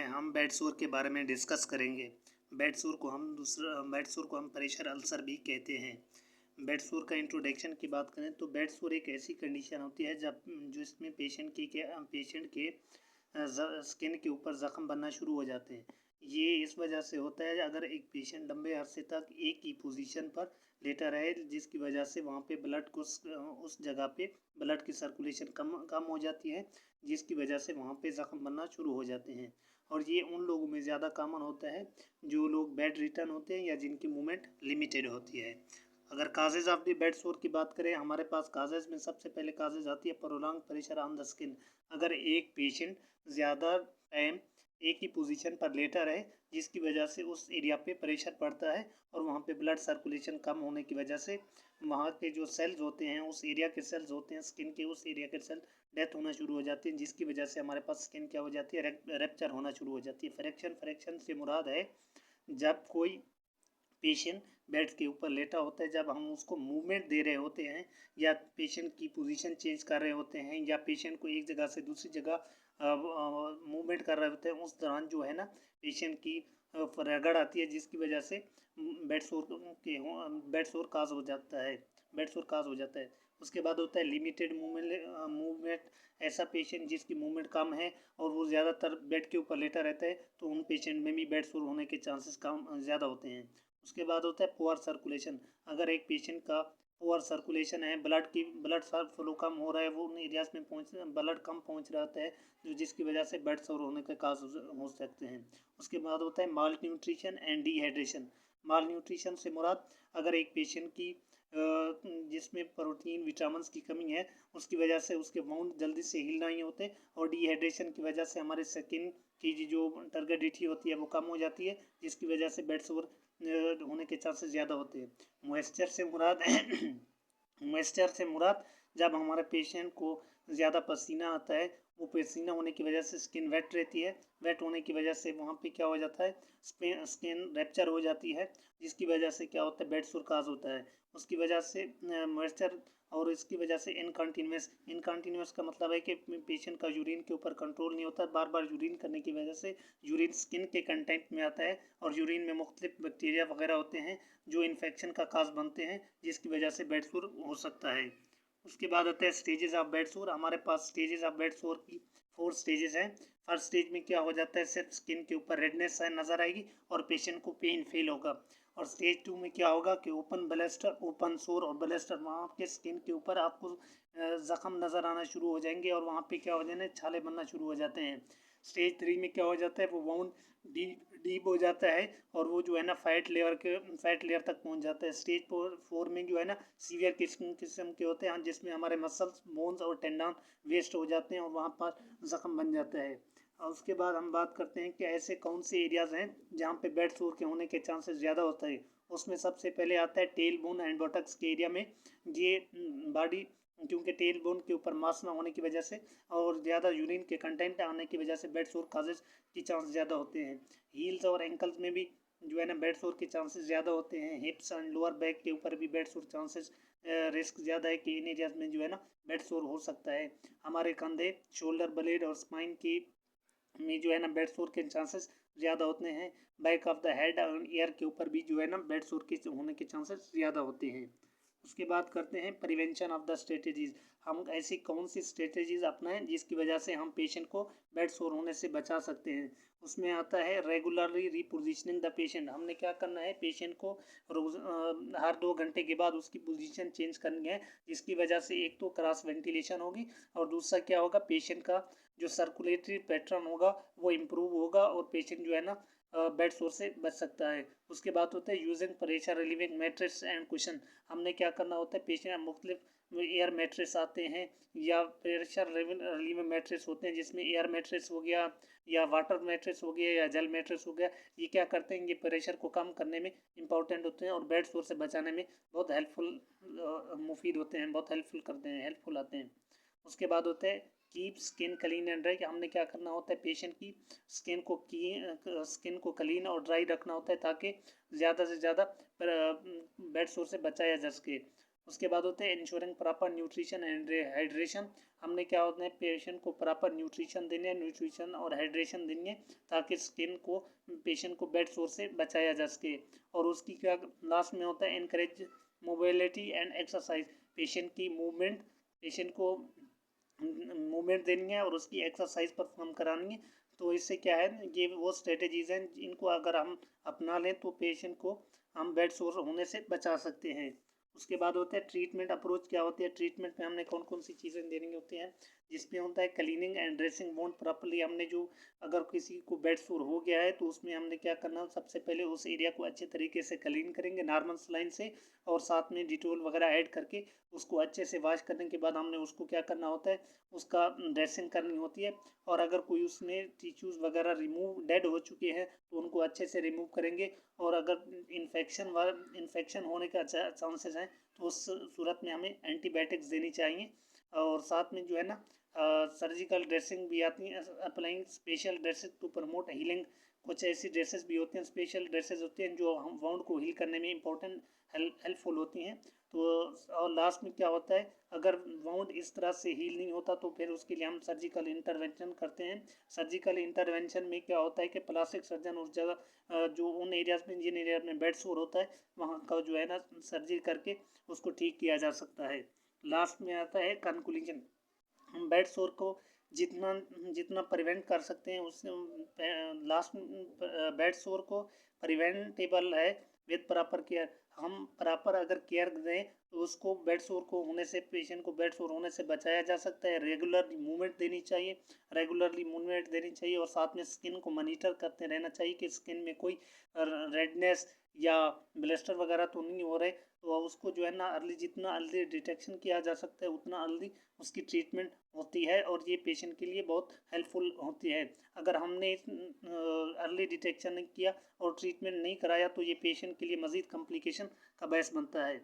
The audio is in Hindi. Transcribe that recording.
में हम बेड सोर के बारे में डिस्कस करेंगे। बेड सोर को हम प्रेशर अल्सर भी कहते हैं। बेड सोर का इंट्रोडक्शन की बात करें तो बेड सोर एक ऐसी कंडीशन होती है जब जिसमें पेशेंट के स्किन के ऊपर ज़ख्म बनना शुरू हो जाते हैं। ये इस वजह से होता है अगर एक पेशेंट लंबे अरसे तक एक ही पोजीशन पर लेटा रहे, जिसकी वजह से वहाँ पे ब्लड को उस जगह पे ब्लड की सर्कुलेशन कम हो जाती है, जिसकी वजह से वहाँ पे ज़ख्म बनना शुरू हो जाते हैं। और ये उन लोगों में ज़्यादा कॉमन होता है जो लोग बेड रिटर्न होते हैं या जिनकी मूवमेंट लिमिटेड होती है। अगर काजेज ऑफ द बेड सोर की बात करें, हमारे पास काजेज में सबसे पहले काजेज आती है prolong pressure on the skin. अगर एक पेशेंट ज़्यादा टाइम एक ही पोजीशन पर लेटा रहे, जिसकी वजह से उस एरिया पे प्रेशर पड़ता है और वहाँ पे ब्लड सर्कुलेशन कम होने की वजह से वहाँ के जो सेल्स होते हैं, उस एरिया के सेल्स होते हैं स्किन के, उस एरिया के सेल डेथ होना शुरू हो जाती है, जिसकी वजह से हमारे पास स्किन क्या हो जाती है, रैप्चर होना शुरू हो जाती है। फ्रैक्शन से मुराद है जब कोई पेशेंट बेड के ऊपर लेटा होता है, जब हम उसको मूवमेंट दे रहे होते हैं या पेशेंट की पोजीशन चेंज कर रहे होते हैं या पेशेंट को एक जगह से दूसरी जगह मूवमेंट कर रहे होते हैं, उस दौरान जो है ना पेशेंट की रगड़ आती है, जिसकी वजह से बेड सोर काज हो जाता है उसके बाद होता है लिमिटेड मूवमेंट। ऐसा पेशेंट जिसकी मूवमेंट कम है और वो ज़्यादातर बेड के ऊपर लेटा रहता है, तो उन पेशेंट में भी बेड सोर होने के चांसेस कम ज़्यादा होते हैं। उसके बाद होता है पुअर सर्कुलेशन। अगर एक पेशेंट का पुअर सर्कुलेशन है, ब्लड फ्लो कम हो रहा है, वो उन एरियाज में ब्लड कम पहुंच रहा है, जो जिसकी वजह से बेड सोर होने के काज हो सकते हैं। उसके बाद होता है malnutrition and dehydration. Malnutrition से मुराद अगर एक पेशेंट की जिसमें प्रोटीन विटामिन की कमी है, उसकी वजह से उसके वाउंड जल्दी से हील नहीं होते, और डिहाइड्रेशन की वजह से हमारे स्किन की जो टर्गडिटी होती है वो कम हो जाती है, जिसकी वजह से बेड सोर होने के चांसेस ज़्यादा होते हैं। मॉइस्चर से मुराद जब हमारे पेशेंट को ज़्यादा पसीना आता है, वो पसीना होने की वजह से स्किन वेट रहती है, वेट होने की वजह से वहाँ पे क्या हो जाता है, स्किन रैप्चर हो जाती है, जिसकी वजह से क्या होता है, बेड सोर काज होता है। उसकी वजह से मॉइस्चर और इसकी वजह से इनकॉन्टीन्यूस का मतलब है कि पेशेंट का यूरिन के ऊपर कंट्रोल नहीं होता, बार बार यूरिन करने की वजह से यूरिन स्किन के कंटेंट में आता है और यूरिन में मुख्तलिफ बैक्टीरिया वगैरह होते हैं जो इन्फेक्शन का काज बनते हैं, जिसकी वजह से बेड सोर हो सकता है। उसके बाद आते हैं स्टेजेस ऑफ बेड सोर। हमारे पास स्टेजेस ऑफ बेड सोर की 4 स्टेजेस हैं। फर्स्ट स्टेज में क्या हो जाता है, सिर्फ स्किन के ऊपर रेडनेस नज़र आएगी और पेशेंट को पेन फील होगा। और स्टेज 2 में क्या होगा कि ओपन सोर और ब्लेस्टर, वहाँ के स्किन के ऊपर आपको ज़ख्म नज़र आना शुरू हो जाएंगे और वहाँ पे क्या हो जाने छाले बनना शुरू हो जाते हैं। स्टेज 3 में क्या हो जाता है, वो वाउंड डीप हो जाता है और वो जो है ना फैट लेयर तक पहुंच जाता है। स्टेज 4 में जो है ना सीवियर किस्म के होते हैं, जिसमें हमारे मसल्स, बोन्स और टेंडन वेस्ट हो जाते हैं और वहाँ पर ज़ख्म बन जाता है। और उसके बाद हम बात करते हैं कि ऐसे कौन से एरियाज़ हैं जहाँ पे बेड सोर के होने के चांसेस ज़्यादा होता है। उसमें सबसे पहले आता है टेल बोन एंड बटक्स के एरिया में। ये बॉडी, क्योंकि टेल बोन के ऊपर मांस ना होने की वजह से और ज़्यादा यूरिन के कंटेंट आने की वजह से बेड सोर काजेज के चांस ज़्यादा होते हैं। हील्स और एंकल्स में भी जो है ना बेड सोर के चांसेस ज़्यादा होते हैं। हिप्स एंड लोअर बैक के ऊपर भी बेड सोर चांसेस रिस्क ज़्यादा है कि इन एरियाज में जो है ना बेड सोर हो सकता है। हमारे कंधे, शोल्डर ब्लेड और स्पाइन की में जो है ना बेड सोर के चांसेस ज़्यादा होते हैं। बैक ऑफ द हेड और ईयर के ऊपर भी जो है ना बेड सोर के होने के चांसेस ज़्यादा होते हैं। उसके बाद करते हैं प्रिवेंशन ऑफ द स्ट्रेटेजीज। हम ऐसी कौन सी स्ट्रेटेजीज अपनाएं जिसकी वजह से हम पेशेंट को बेड सोर होने से बचा सकते हैं। उसमें आता है रेगुलरली रिपोजिशनिंग द पेशेंट। हमने क्या करना है, पेशेंट को रोज हर 2 घंटे के बाद उसकी पोजीशन चेंज करनी है, जिसकी वजह से एक तो क्रॉस वेंटिलेशन होगी और दूसरा क्या होगा, पेशेंट का जो सर्कुलेटरी पैटर्न होगा वो इम्प्रूव होगा और पेशेंट जो है ना बेड सोर से बच सकता है। उसके बाद होता है using pressure relieving mattress and cushion. हमने क्या करना होता है, पेशेंट मुख्तलिफ एयर मैट्रेस आते हैं या प्रेशर रिलीविंग मैट्रेस होते हैं, जिसमें एयर मैट्रेस हो गया या वाटर मैट्रेस हो गया या जेल मैट्रेस हो गया। ये क्या करते हैं, ये प्रेशर को कम करने में इंपॉर्टेंट होते हैं और बेड सोर से बचाने में बहुत मुफीद होते हैं, बहुत हेल्पफुल आते हैं। उसके बाद होते हैं keep skin clean and dry. हमने क्या करना होता है, पेशेंट की स्किन को क्लीन और ड्राई रखना होता है ताकि ज़्यादा से ज़्यादा बेड सोर से बचाया जा सके। उसके बाद होते हैं ensuring proper nutrition and hydration. हमने क्या होता है पेशेंट को प्रॉपर न्यूट्रिशन देने हैं, न्यूट्रिशन और हाइड्रेशन देंगे ताकि स्किन को पेशेंट को बेड सोर से बचाया जा सके। और उसकी क्या लास्ट में होता है encourage mobility and exercise. Patient को मूवमेंट देनी है और उसकी एक्सरसाइज परफॉर्म करानी है। तो इससे क्या है ये वो स्ट्रेटेजीज हैं इनको अगर हम अपना लें तो पेशेंट को हम बेड सोर होने से बचा सकते हैं। उसके बाद होता है ट्रीटमेंट अप्रोच। क्या होती है ट्रीटमेंट में हमने कौन कौन सी चीज़ें देनी होती हैं, जिसमें होता है cleaning and dressing wound properly. हमने जो अगर किसी को बेड सोर हो गया है तो उसमें हमने क्या करना, सबसे पहले उस एरिया को अच्छे तरीके से क्लीन करेंगे नॉर्मल सलाइन से, और साथ में डिटोल वगैरह ऐड करके उसको अच्छे से वॉश करने के बाद हमने उसको क्या करना होता है उसका ड्रेसिंग करनी होती है। और अगर कोई उसमें टिश्यूज़ वगैरह रिमूव डेड हो चुके हैं तो उनको अच्छे से रिमूव करेंगे। और अगर इन्फेक्शन होने का चांसेस हैं तो उस सूरत में हमें एंटीबायोटिक्स देनी चाहिए। और साथ में जो है ना सर्जिकल ड्रेसिंग भी आती हैं, applying special dresses to promote healing. कुछ ऐसी ड्रेसेस भी होती हैं, स्पेशल ड्रेसेस होती हैं जो हम वाउंड को हील करने में इंपॉर्टेंट हेल्पफुल होती हैं। तो और लास्ट में क्या होता है अगर वाउंड इस तरह से हील नहीं होता तो फिर उसके लिए हम सर्जिकल इंटरवेंशन करते हैं। सर्जिकल इंटरवेंशन में क्या होता है कि प्लास्टिक सर्जन उस जगह जो उन एरियाज में जिन एरिया में बेड सोर होता है वहाँ का जो है ना सर्जरी करके उसको ठीक किया जा सकता है। लास्ट में आता है कंक्लूजन। हम बेड सोर को जितना जितना प्रिवेंट कर सकते हैं उससे लास्ट बेड सोर को प्रिवेंटेबल है विद प्रॉपर केयर। हम प्रॉपर अगर केयर दें तो उसको बेड सोर को होने से पेशेंट को बेड सोर होने से बचाया जा सकता है। रेगुलरली मूवमेंट देनी चाहिए और साथ में स्किन को मॉनिटर करते रहना चाहिए कि स्किन में कोई रेडनेस या ब्लिस्टर वगैरह तो नहीं हो रहे। तो उसको जो है ना जितना अर्ली डिटेक्शन किया जा सकता है उतना अर्ली उसकी ट्रीटमेंट होती है और ये पेशेंट के लिए बहुत हेल्पफुल होती है। अगर हमने अर्ली डिटेक्शन नहीं किया और ट्रीटमेंट नहीं कराया तो ये पेशेंट के लिए मज़ीद कॉम्प्लिकेशन का बायस बनता है।